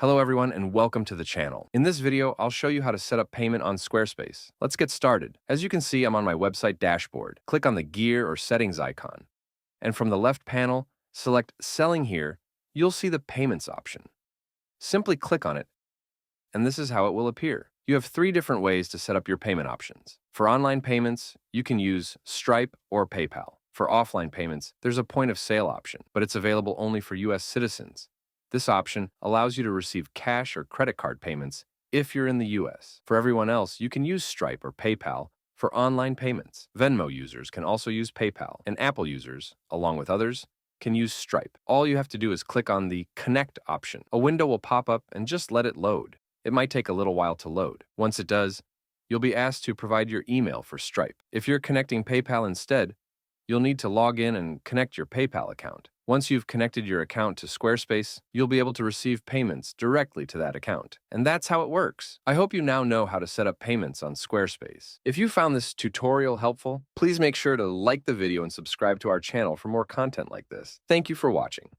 Hello everyone and welcome to the channel. In this video, I'll show you how to set up payment on Squarespace. Let's get started. As you can see, I'm on my website dashboard. Click on the gear or settings icon. And from the left panel, select Selling Here. You'll see the Payments option. Simply click on it, and this is how it will appear. You have three different ways to set up your payment options. For online payments, you can use Stripe or PayPal. For offline payments, there's a point of sale option, but it's available only for US citizens. This option allows you to receive cash or credit card payments if you're in the US. For everyone else, you can use Stripe or PayPal for online payments. Venmo users can also use PayPal, and Apple users, along with others, can use Stripe. All you have to do is click on the Connect option. A window will pop up and just let it load. It might take a little while to load. Once it does, you'll be asked to provide your email for Stripe. If you're connecting PayPal instead, you'll need to log in and connect your PayPal account. Once you've connected your account to Squarespace, you'll be able to receive payments directly to that account. And that's how it works. I hope you now know how to set up payments on Squarespace. If you found this tutorial helpful, please make sure to like the video and subscribe to our channel for more content like this. Thank you for watching.